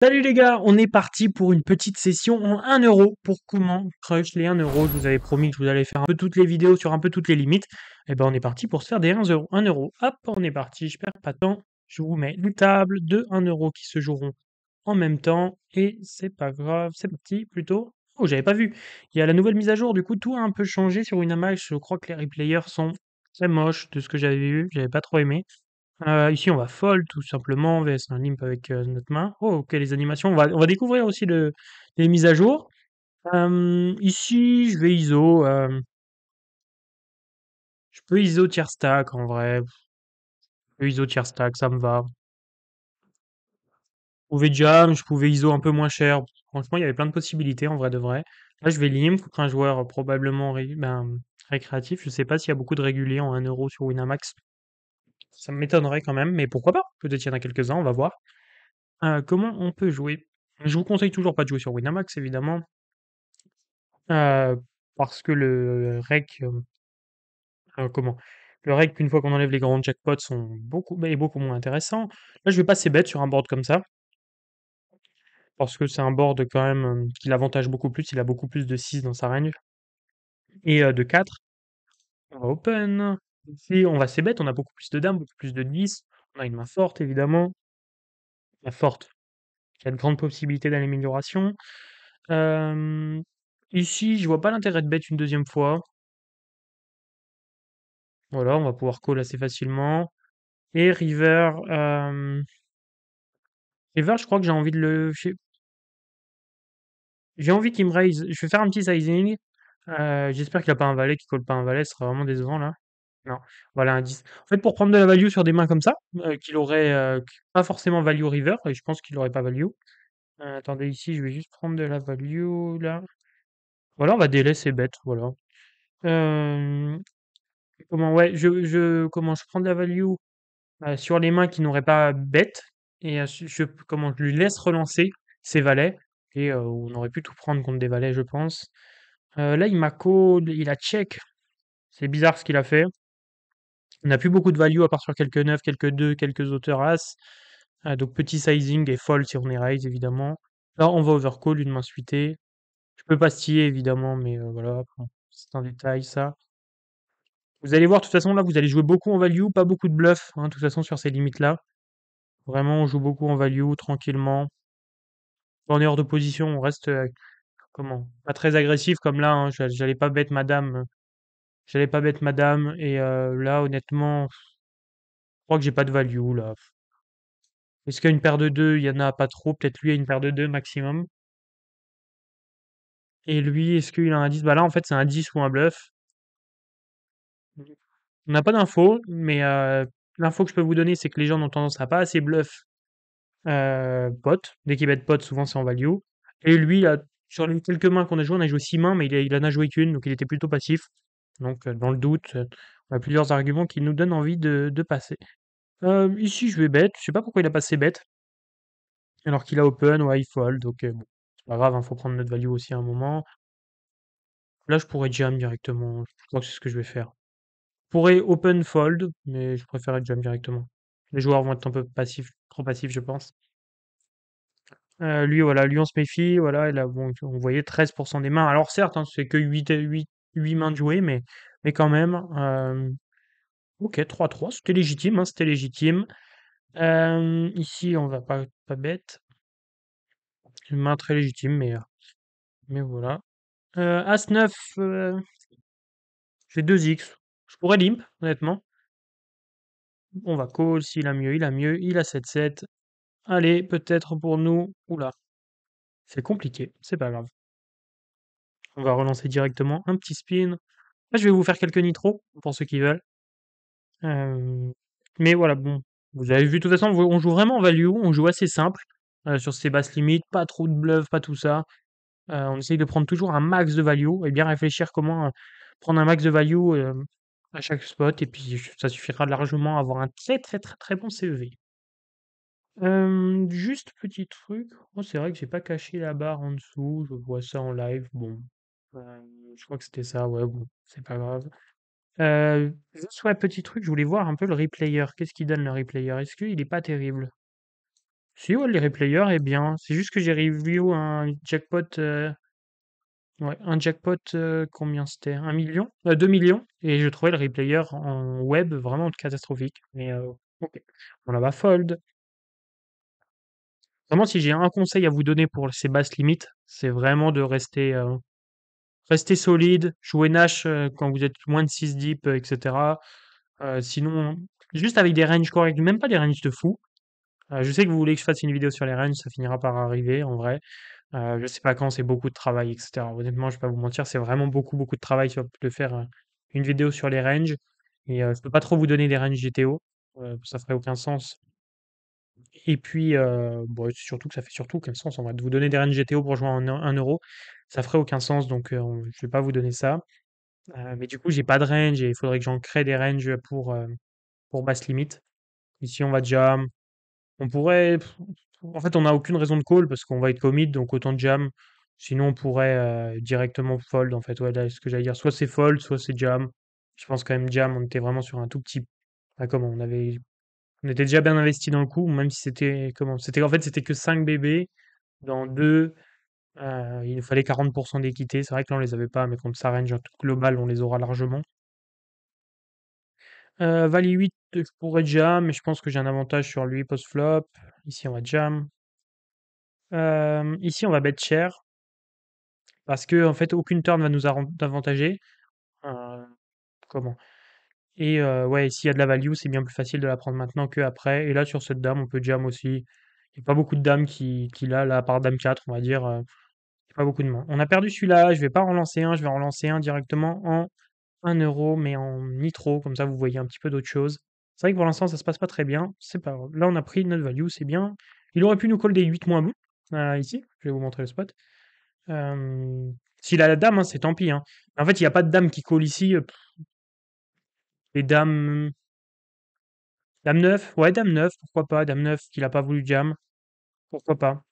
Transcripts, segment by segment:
Salut les gars, on est parti pour une petite session en 1 € pour comment crush les 1 €. Je vous avais promis que je vous allais faire un peu toutes les vidéos sur un peu toutes les limites. Et ben on est parti pour se faire des 1 €. 1 €, hop, on est parti, je perds pas de temps. Je vous mets une table de 1 € qui se joueront en même temps. Et c'est pas grave, c'est parti plutôt. Oh, j'avais pas vu. Il y a la nouvelle mise à jour, du coup tout a un peu changé sur Winamax. Je crois que les replayers sont très moches de ce que j'avais vu, j'avais pas trop aimé. Ici, on va fold tout simplement, vs un limp avec notre main. Oh, ok, les animations. On va découvrir aussi les mises à jour. Ici, je vais ISO. Je peux ISO tier stack en vrai. Je peux ISO tier stack, ça me va. Je pouvais jam, je pouvais ISO un peu moins cher. Franchement, il y avait plein de possibilités en vrai de vrai. Là, je vais limp contre un joueur probablement récréatif. Je sais pas s'il y a beaucoup de réguliers en 1 € sur Winamax. Ça m'étonnerait quand même, mais pourquoi pas? Peut-être qu'il y en a quelques-uns, on va voir. Comment on peut jouer? Je vous conseille toujours pas de jouer sur Winamax évidemment, parce que comment? Le rec une fois qu'on enlève les grands jackpots est beaucoup moins intéressant. Là, je vais passer bête sur un board comme ça, parce que c'est un board quand même, qui l'avantage beaucoup plus, il a beaucoup plus de 6 dans sa range et de 4. On va open. Ici, on va c bet, on a beaucoup plus de dames, beaucoup plus de 10. On a une main forte évidemment, la forte, qui a de grandes possibilités d'amélioration. Hem, Ici, je vois pas l'intérêt de bet une deuxième fois. Voilà, on va pouvoir call assez facilement. Et river, je crois que j'ai envie de le j'ai envie qu'il me raise. Je vais faire un petit sizing. J'espère qu'il a pas un valet, qu'il colle pas un valet, ce serait vraiment décevant là. Non, voilà un 10. En fait, pour prendre de la value sur des mains comme ça, qu'il aurait, pas forcément value river et je pense qu'il aurait pas value. Attendez ici, je vais juste prendre de la value là. Voilà, on va délaisser bet, voilà. Hem Comment ouais, je prends de la value, sur les mains qui n'auraient pas bet et je lui laisse relancer ses valets et on aurait pu tout prendre contre des valets, je pense. Là, il m'a call, il a check. C'est bizarre ce qu'il a fait. On n'a plus beaucoup de value à part sur quelques 9, quelques 2, quelques auteurs as. Donc petit sizing et fold si on est raise évidemment. Là, on va overcall, une main suitée. Je peux pastiller évidemment, mais voilà, bon, c'est un détail ça. Vous allez voir, de toute façon, là, vous allez jouer beaucoup en value, pas beaucoup de bluff, hein, de toute façon, sur ces limites-là. Vraiment, on joue beaucoup en value, tranquillement. Quand on est hors de position, on reste, pas très agressif comme là, hein. J'allais pas bête madame. J'allais pas bête madame. Et là, honnêtement, je crois que j'ai pas de value, là. Est-ce qu'il y a une paire de 2? Il y en a pas trop. Peut-être lui a une paire de 2 maximum. Et lui, est-ce qu'il a un 10? Bah là, en fait, c'est un 10 ou un bluff. On n'a pas d'infos, mais l'info que je peux vous donner, c'est que les gens ont tendance à pas assez bluff pot. Dès qu'il bet pot, souvent c'est en value. Et lui, sur les quelques mains qu'on a joué, on a joué 6 mains, mais il en a joué qu'une, donc il était plutôt passif. Donc dans le doute, on a plusieurs arguments qui nous donnent envie de passer. Ici, je vais bet. Je sais pas pourquoi il a passé bet, alors qu'il a open, ouais, il fold. Donc bon, c'est pas grave, il faut prendre notre value aussi à un moment. Là, je pourrais jam directement. Je crois que c'est ce que je vais faire. Je pourrais open fold, mais je préférerais jam directement. Les joueurs vont être un peu passifs, trop passifs, je pense. Lui, voilà, lui, on se méfie, voilà, il a, bon, on voyait 13% des mains. Alors certes, hein, c'est que 8 mains de jouer, mais quand même. Ok, 3-3, c'était légitime, hein, c'était légitime. Ici, on va pas bête. Une main très légitime, mais voilà. As-9, j'ai 2x. Je pourrais limp, honnêtement. On va call, s'il a mieux, il a mieux. Il a 7-7. Allez, peut-être pour nous. Oula, c'est compliqué, c'est pas grave. On va relancer directement un petit spin. Là, je vais vous faire quelques nitros pour ceux qui veulent. Euh, mais voilà, bon. Vous avez vu, de toute façon, on joue vraiment en value, on joue assez simple sur ces basses limites, pas trop de bluff, pas tout ça. On essaye de prendre toujours un max de value et bien réfléchir comment prendre un max de value à chaque spot, et puis ça suffira largement à avoir un très très très très bon CEV. Juste petit truc. Oh, c'est vrai que j'ai pas caché la barre en dessous. Je vois ça en live. Bon, je crois que c'était ça. Ouais, bon, c'est pas grave. Juste ouais, petit truc. Je voulais voir un peu le replayer. Qu'est-ce qu'il donne le replayer? Est-ce qu'il est pas terrible? Si, ouais, les replayers est bien. C'est juste que j'ai review un jackpot, ouais, un jackpot, combien c'était? 1 million 2 millions et je trouvais le replayer en web vraiment catastrophique. Mais, OK. On la va fold. Vraiment, si j'ai un conseil à vous donner pour ces basses limites, c'est vraiment de rester solide, jouer Nash, quand vous êtes moins de 6 deep, et cetera. Sinon, juste avec des ranges corrects, même pas des ranges de fou. Je sais que vous voulez que je fasse une vidéo sur les ranges, ça finira par arriver en vrai. Je sais pas quand, c'est beaucoup de travail, et cetera. Honnêtement, je vais pas vous mentir, c'est vraiment beaucoup, beaucoup de travail de faire, une vidéo sur les ranges et je peux pas trop vous donner des ranges GTO, ça ferait aucun sens et puis, bon, c'est surtout que ça fait surtout aucun sens en vrai de vous donner des ranges GTO pour jouer en 1 €, ça ferait aucun sens donc je vais pas vous donner ça. Mais du coup, j'ai pas de range et il faudrait que j'en crée des ranges pour basse limite. Ici, on va jam. On pourrait, en fait, on n'a aucune raison de call parce qu'on va être commit, donc autant jam. Sinon, on pourrait directement fold, en fait. Ouais, là, ce que j'allais dire, soit c'est fold, soit c'est jam. Je pense quand même jam, on était vraiment sur un tout petit. Ah, comment on était déjà bien investi dans le coup, même si c'était comment? C'était en fait c'était que 5 bébés dans 2. Il nous fallait 40% d'équité. C'est vrai que là on les avait pas, mais contre sa range en tout global, on les aura largement. Valet 8, je pourrais jam, mais je pense que j'ai un avantage sur lui post-flop. Ici, on va jam. Ici, on va bet cher parce que en fait, aucune turn va nous avantager. Heu, comment? Et ouais, s'il y a de la value, c'est bien plus facile de la prendre maintenant qu'après. Et là, sur cette dame, on peut jam aussi. Il y a pas beaucoup de dames qui là, à part dame 4, on va dire, il y a pas beaucoup de mains. On a perdu celui-là, je vais pas relancer un, je vais relancer un directement en 1 €, mais en nitro, comme ça vous voyez un petit peu d'autres choses. C'est vrai que pour l'instant, ça se passe pas très bien, c'est pas grave. Là, on a pris notre value, c'est bien. Il aurait pu nous call des 8 moins bons, ici. Je vais vous montrer le spot. S'il a la dame, hein, c'est tant pis, hein. En fait, il y a pas de dame qui call ici, les dames dame 9, ouais, dame 9, pourquoi pas? Dame 9 qu'il a pas voulu jam, pourquoi pas?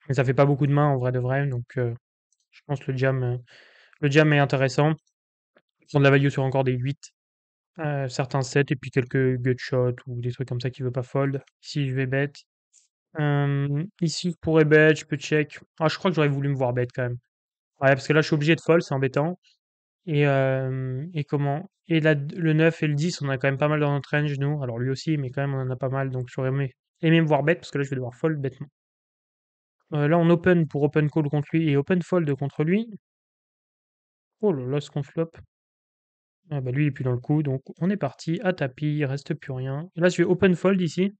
Mais ça fait pas beaucoup de mains en vrai de vrai, donc je pense que le jam est intéressant. Prendre la value sur encore des 8. Certains sets et puis quelques gutshots ou des trucs comme ça qui veut pas fold. Ici, je vais bet. Ici, je pourrais bet, je peux check. Ah, je crois que j'aurais voulu me voir bet quand même. Ouais, parce que là, je suis obligé de fold, c'est embêtant. Et comment? Et le 9 et le 10, on a quand même pas mal dans notre range, nous. Alors lui aussi, mais quand même, on en a pas mal, donc j'aurais aimé me voir bet, parce que là, je vais devoir fold bêtement. Là, on open pour open call contre lui et open fold contre lui. Oh là là, ce qu'on flop. Ah bah lui, il est plus dans le coup, donc on est parti à tapis, il reste plus rien. Et là, je vais open fold ici.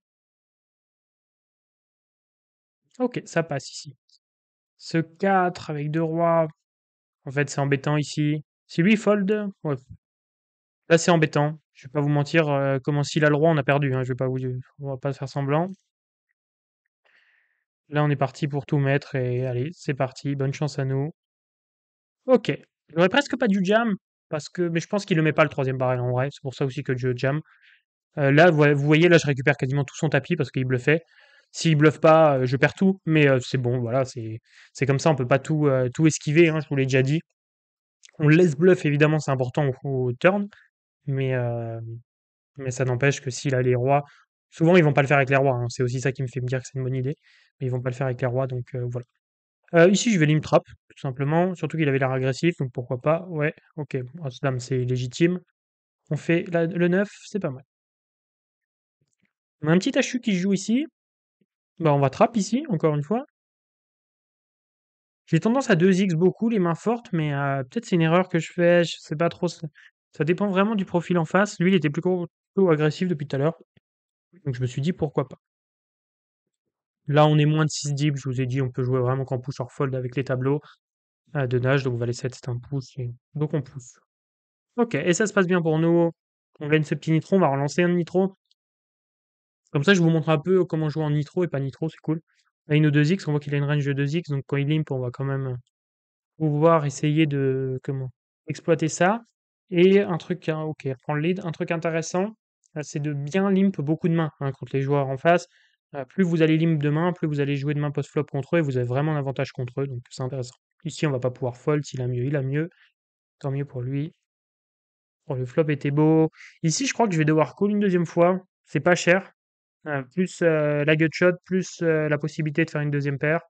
OK, ça passe ici. Ce 4 avec 2 rois, en fait, c'est embêtant ici. Si lui fold, ouais, là, c'est embêtant. Je vais pas vous mentir, comment s'il a le roi, on a perdu, hein, je vais pas vous on va pas faire semblant. Là, on est parti pour tout mettre et allez, c'est parti, bonne chance à nous. OK. J'aurais presque pas dû jam parce que mais je pense qu'il le met pas le troisième barrel en vrai, c'est pour ça aussi que je jam. Là, vous voyez, là, je récupère quasiment tout son tapis parce qu'il bluffait. S'il bluffe pas, je perds tout, mais c'est bon, voilà, c'est comme ça, on peut pas tout esquiver, hein, je vous l'ai déjà dit. On laisse bluff, évidemment, c'est important au turn, mais ça n'empêche que s'il a les rois, souvent ils vont pas le faire avec les rois, hein, c'est aussi ça qui me fait me dire que c'est une bonne idée, mais ils vont pas le faire avec les rois, donc voilà. Ici, je vais limp trap, tout simplement, surtout qu'il avait l'air agressif, donc pourquoi pas, ouais, OK, as-dame, c'est légitime. On fait le 9, c'est pas mal. On a un petit HU qui se joue ici. Bah, on va trap ici, encore une fois. J'ai tendance à 2x beaucoup, les mains fortes, mais peut-être c'est une erreur que je fais, je sais pas trop. Ça dépend vraiment du profil en face. Lui, il était plutôt agressif depuis tout à l'heure. Donc je me suis dit pourquoi pas. Là, on est moins de 6 deep, je vous ai dit, on peut jouer vraiment qu'en push or fold avec les tableaux de nage, donc valet 7 c'est un push, donc on pousse. Ok, et ça se passe bien pour nous. On gagne ce petit nitro, on va relancer un nitro. Comme ça, je vous montre un peu comment jouer en nitro et pas nitro, c'est cool. Là, il a une 2x, on voit qu'il a une range de 2x, donc quand il limp, on va quand même pouvoir essayer de exploiter ça. Et un truc, hein, OK, prend le lead. Un truc intéressant, c'est de bien limp beaucoup de mains, hein, contre les joueurs en face. Plus vous allez limp de mains, plus vous allez jouer de mains post-flop contre eux et vous avez vraiment un avantage contre eux, donc c'est intéressant. Ici, on va pas pouvoir fold, s'il a mieux, il a mieux. Tant mieux pour lui. Oh, le flop était beau. Ici, je crois que je vais devoir call une deuxième fois. C'est pas cher. plus, la gutshot, plus, la possibilité de faire une deuxième paire,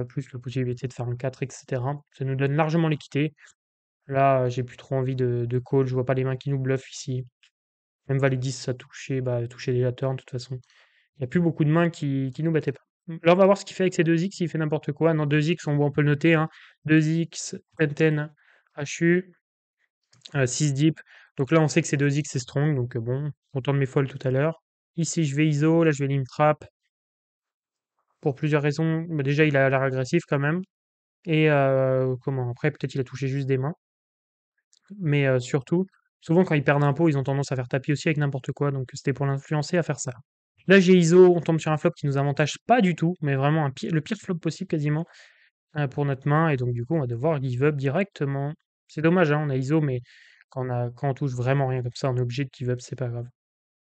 plus la possibilité de faire un 4 et cetera. Ça nous donne largement l'équité. Là, j'ai plus trop envie de call, je vois pas les mains qui nous bluffent ici. Même valet 10, ça touchait, bah, touchait déjà turn de toute façon. Il y a plus beaucoup de mains qui nous battaient pas. Là, on va voir ce qu'il fait avec ses 2x, s'il fait n'importe quoi. Non, 2x, on peut le noter, hein. 2x, 10, HU, 6 deep. Donc là, on sait que c'est 2x, c'est strong. Donc bon, content de mes folds tout à l'heure. Ici, je vais ISO. Là, je vais limp trap. Pour plusieurs raisons. Bah, déjà, il a l'air agressif quand même. Et comment? Après, peut-être il a touché juste des mains. Mais surtout, souvent quand ils perdent un pot, ils ont tendance à faire tapis aussi avec n'importe quoi. Donc c'était pour l'influencer à faire ça. Là, j'ai ISO. On tombe sur un flop qui nous avantage pas du tout. Mais vraiment le pire flop possible quasiment pour notre main. Et donc, du coup, on va devoir give up directement. C'est dommage, hein, on a ISO, mais quand on touche vraiment rien comme ça, on est obligé de give up, c'est pas grave.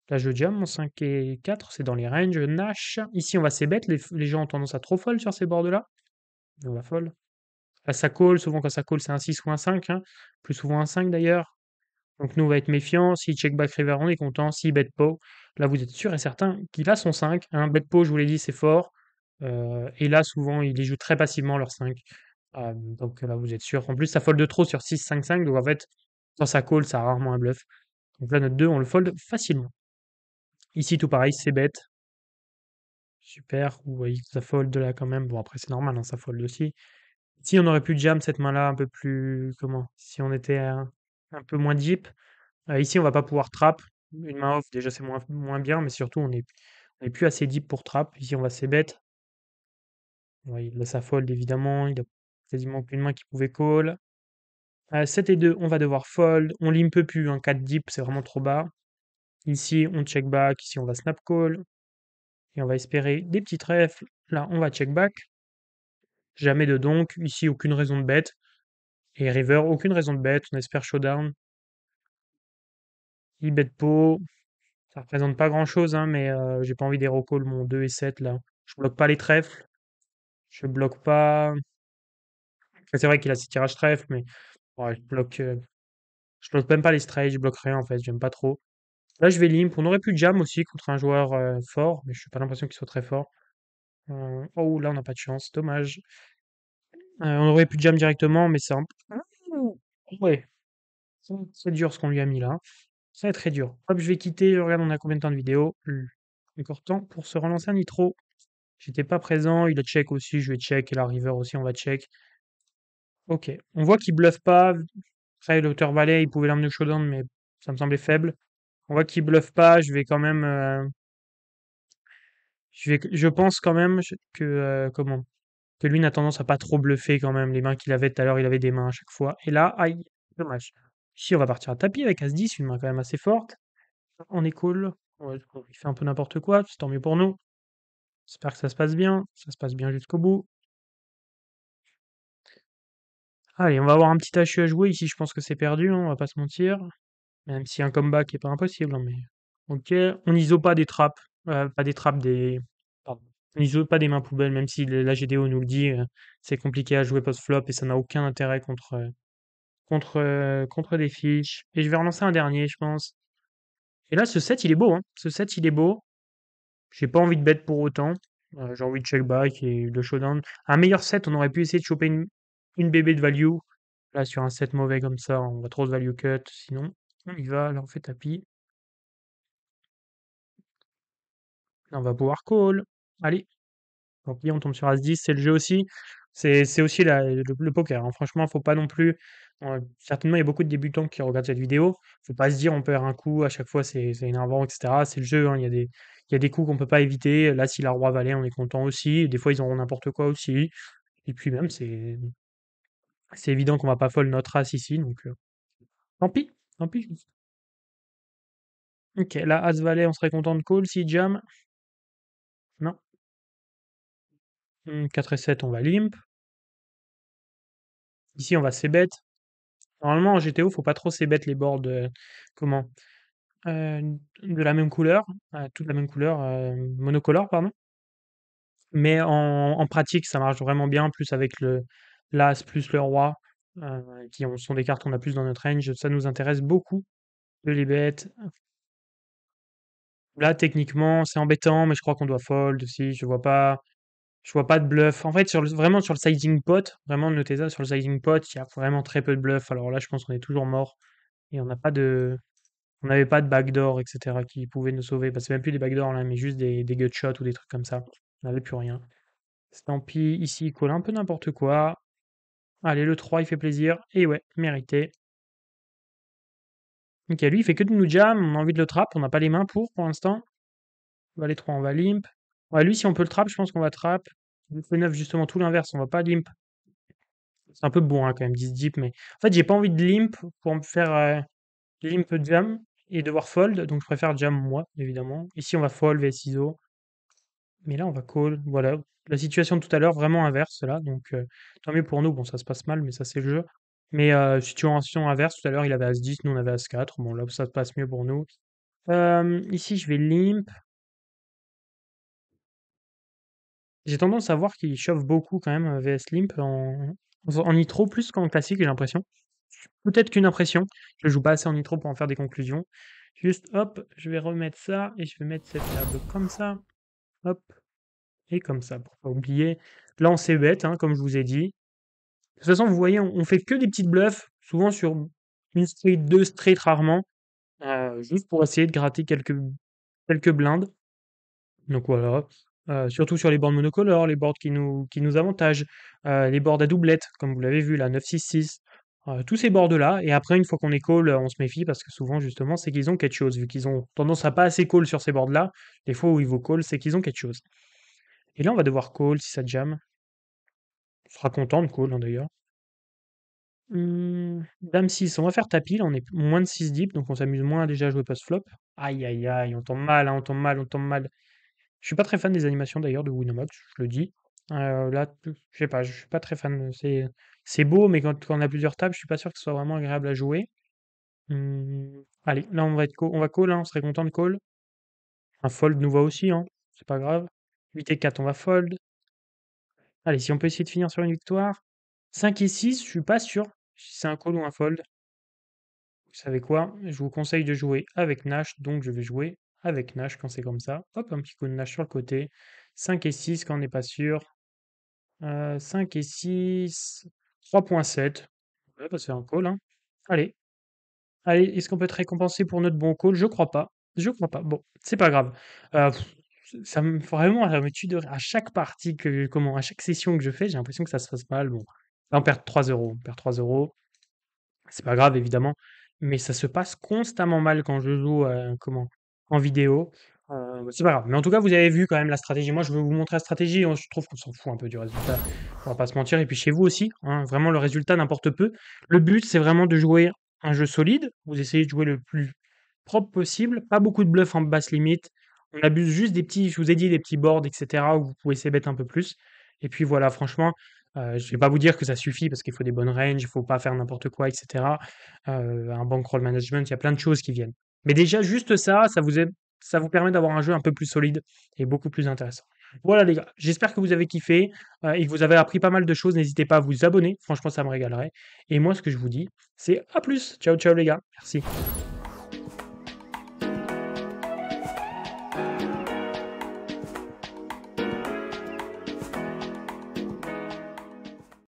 Là, je jam, mon 5 et 4, c'est dans les ranges. Nash. Ici, on va c-bet. Les gens ont tendance à trop fold sur ces boards-là. On va fold. Là, ça call. Souvent, quand ça call, c'est un 6 ou un 5. Hein. Plus souvent un 5 d'ailleurs. Donc, nous, on va être méfiants. Si check back river, on est content. Si bet pot, là, vous êtes sûr et certain qu'il a son 5. Hein. Bet pot, je vous l'ai dit, c'est fort. Et là, souvent, il les joue très passivement, leur 5. Donc là, vous êtes sûr. En plus, ça fold de trop sur 6, 5, 5. Donc en fait, quand ça call, ça a rarement un bluff. Donc là, notre 2, on le fold facilement. Ici, tout pareil, c'est bête. Super. Vous voyez que ça fold là quand même. Bon, après, c'est normal, hein, ça fold aussi. Si on aurait pu jam cette main-là un peu plus. Comment? Si on était un peu moins deep. Ici, on va pas pouvoir trap. Une main off, déjà, c'est moins bien, mais surtout, on est plus assez deep pour trap. Ici, on va c'est bête. Ouais, là, ça fold évidemment. Il a quasiment aucune main qui pouvait call. 7 et 2, on va devoir fold. On limpe plus, un 4 deep, c'est vraiment trop bas. Ici, on check back. Ici, on va snap call. Et on va espérer des petits trèfles. Là, on va check back. Jamais de donk. Ici, aucune raison de bet. Et river, aucune raison de bet. On espère showdown. Il bet pot. Ça représente pas grand chose, hein, mais j'ai pas envie des recalls mon 2 et 7 là. Je bloque pas les trèfles. Je bloque pas. Enfin, c'est vrai qu'il a ses tirages trèfles, mais ouais, je bloque même pas les straights. Je bloque rien en fait. J'aime pas trop. Là, je vais limp. On aurait pu jam aussi contre un joueur fort, mais je n'ai pas l'impression qu'il soit très fort. Oh, là, on n'a pas de chance. Dommage. On aurait pu jam directement, mais c'est un Ouais, c'est dur ce qu'on lui a mis là. Ça va être très dur. Hop, je vais quitter. Je regarde, on a combien de temps de vidéo? Encore temps pour se relancer un nitro. J'étais pas présent. Il a check aussi. Je vais check. Et la river aussi, on va check. Ok. On voit qu'il bluffe pas. Après, l'auteur valet, il pouvait l'emmener au showdown, mais ça me semblait faible. On voit qu'il bluffe pas. Je vais quand même. Je pense quand même que. Comment? Que lui n'a tendance à pas trop bluffer quand même. Les mains qu'il avait tout à l'heure, il avait des mains à chaque fois. Et là, aïe, dommage. Ici, on va partir à tapis avec As-10, une main quand même assez forte. On est cool. Ouais, il fait un peu n'importe quoi, c'est tant mieux pour nous. J'espère que ça se passe bien. Ça se passe bien jusqu'au bout. Allez, on va avoir un petit HU à jouer. Ici, je pense que c'est perdu, hein, on va pas se mentir. Même si un comeback est pas impossible, hein, mais. Ok, on iso pas des trappes. Pas des trappes, des. Pardon. On iso pas des mains poubelles, même si la GDO nous le dit, c'est compliqué à jouer post-flop et ça n'a aucun intérêt contre des fiches. Et je vais relancer un dernier, je pense. Et là, ce set, il est beau. Hein. Ce set, il est beau. J'ai pas envie de bet pour autant. J'ai envie de check back et de showdown. Un meilleur set, on aurait pu essayer de choper une bébé de value. Là, sur un set mauvais comme ça, on va trop de value cut. Sinon, on y va. Là, on fait tapis. Là, on va pouvoir call. Allez. Tant pis, on tombe sur As-10, c'est le jeu aussi. C'est aussi le poker. Hein. Franchement, faut pas non plus. Certainement, il y a beaucoup de débutants qui regardent cette vidéo. Faut pas se dire on perd un coup, à chaque fois c'est énervant, etc. C'est le jeu. Hein. Il y a des coups qu'on peut pas éviter. Là, si la roi valet, on est content aussi. Des fois, ils auront n'importe quoi aussi. Et puis même, c'est évident qu'on va pas fold notre as ici. Donc, tant pis. Tant pis. Ok, là, As valet, on serait content de call si jam. Non. 4 et 7, on va limp. Ici, on va c-bet. Normalement, en GTO, faut pas trop c-bet les boards, comment? De la même couleur, toute la même couleur, monocolore, pardon. Mais en pratique, ça marche vraiment bien, plus avec l'as, plus le roi, sont des cartes qu'on a plus dans notre range. Ça nous intéresse beaucoup de les bet. Là, techniquement, c'est embêtant, mais je crois qu'on doit fold aussi. Je vois pas de bluff. En fait, vraiment sur le sizing pot, vraiment notez ça, sur le sizing pot, il y a vraiment très peu de bluff. Alors là, je pense qu'on est toujours mort et on n'avait pas de backdoor, etc., qui pouvaient nous sauver. Bah, c'est même plus des backdoors là, mais juste des gut shots ou des trucs comme ça. On n'avait plus rien. Tant pis, ici, il colle un peu n'importe quoi. Allez, le 3, il fait plaisir. Et ouais, mérité. Ok, lui, il fait que de nous jam. On a envie de le trap. On n'a pas les mains pour l'instant. Valet 3, on va limp. Ouais, lui, si on peut le trap, je pense qu'on va trap. Le 9, justement, tout l'inverse. On va pas limp. C'est un peu bon, hein, quand même, 10 deep, mais en fait, j'ai pas envie de limp pour me faire limp jam et devoir fold, donc je préfère jam moi, évidemment. Ici, on va fold vs ISO, mais là, on va call. Voilà. La situation de tout à l'heure, vraiment inverse, là, donc tant mieux pour nous. Bon, ça se passe mal, mais ça, c'est le jeu. Mais situation inverse, tout à l'heure, il avait As 10, nous, on avait As 4. Bon, là, ça se passe mieux pour nous. Ici, je vais limp. J'ai tendance à voir qu'il chauffe beaucoup quand même, VS Limp en nitro plus qu'en classique, j'ai l'impression. Peut-être qu'une impression. Je joue pas assez en nitro pour en faire des conclusions. Juste, hop, je vais remettre ça et je vais mettre cette table comme ça. Hop, et comme ça, pour pas oublier. Là, on s'est bête, hein, comme je vous ai dit. De toute façon, vous voyez, on fait que des petites bluffs, souvent sur une street, deux straight rarement, juste pour essayer de gratter quelques blindes. Donc voilà, surtout sur les boards monocolores, les boards qui nous avantagent, les boards à doublette, comme vous l'avez vu là, 9-6-6, tous ces boards-là. Et après, une fois qu'on est call, on se méfie parce que souvent, justement, c'est qu'ils ont quelque chose. Vu qu'ils ont tendance à pas assez call sur ces boards-là, les fois où ils vont call, c'est qu'ils ont quelque chose. Et là, on va devoir call si ça jam. On sera content de call, hein, d'ailleurs. Dame 6, on va faire tapis, là, on est moins de 6 deep, donc on s'amuse moins déjà à jouer post-flop. Aïe aïe aïe, on tombe mal, hein, on tombe mal, on tombe mal. Je suis pas très fan des animations d'ailleurs de Winamax, je le dis. Là, je sais pas, je suis pas très fan. C'est beau, mais quand on a plusieurs tables, je suis pas sûr que ce soit vraiment agréable à jouer. Allez, là on va call, hein, on serait content de call. Un fold nous va aussi, hein, c'est pas grave. 8 et 4, on va fold. Allez, si on peut essayer de finir sur une victoire. 5 et 6, je suis pas sûr si c'est un call ou un fold. Vous savez quoi? Je vous conseille de jouer avec Nash, donc je vais jouer avec Nash quand c'est comme ça. Hop, un petit coup de Nash sur le côté. 5 et 6 quand on n'est pas sûr. 5 et 6, 3,7. Ouais, bah, c'est un call, hein. Allez, allez, est-ce qu'on peut être récompensé pour notre bon call? Je crois pas. Je crois pas. Bon, c'est pas grave. Euh, pff, vraiment, ça me tue de rire. À chaque partie à chaque session que je fais, j'ai l'impression que ça se passe mal. Bon, là, on perd 3 euros. On perd 3 euros. C'est pas grave, évidemment, mais ça se passe constamment mal quand je joue, en vidéo. C'est pas grave. Mais en tout cas, vous avez vu quand même la stratégie. Moi, je veux vous montrer la stratégie. Je trouve qu'on s'en fout un peu du résultat. On va pas se mentir. Et puis chez vous aussi, hein, vraiment, le résultat n'importe peu. Le but, c'est vraiment de jouer un jeu solide. Vous essayez de jouer le plus propre possible. Pas beaucoup de bluff en basse limite. On abuse juste des petits, je vous ai dit, des petits boards, etc., où vous pouvez essayer bête un peu plus. Et puis voilà, franchement, je vais pas vous dire que ça suffit parce qu'il faut des bonnes ranges, il faut pas faire n'importe quoi, etc. Un bankroll management, il y a plein de choses qui viennent. Mais déjà, juste ça, ça vous permet d'avoir un jeu un peu plus solide et beaucoup plus intéressant. Voilà les gars, j'espère que vous avez kiffé et que vous avez appris pas mal de choses. N'hésitez pas à vous abonner, franchement ça me régalerait. Et moi ce que je vous dis, c'est à plus. Ciao ciao les gars, merci.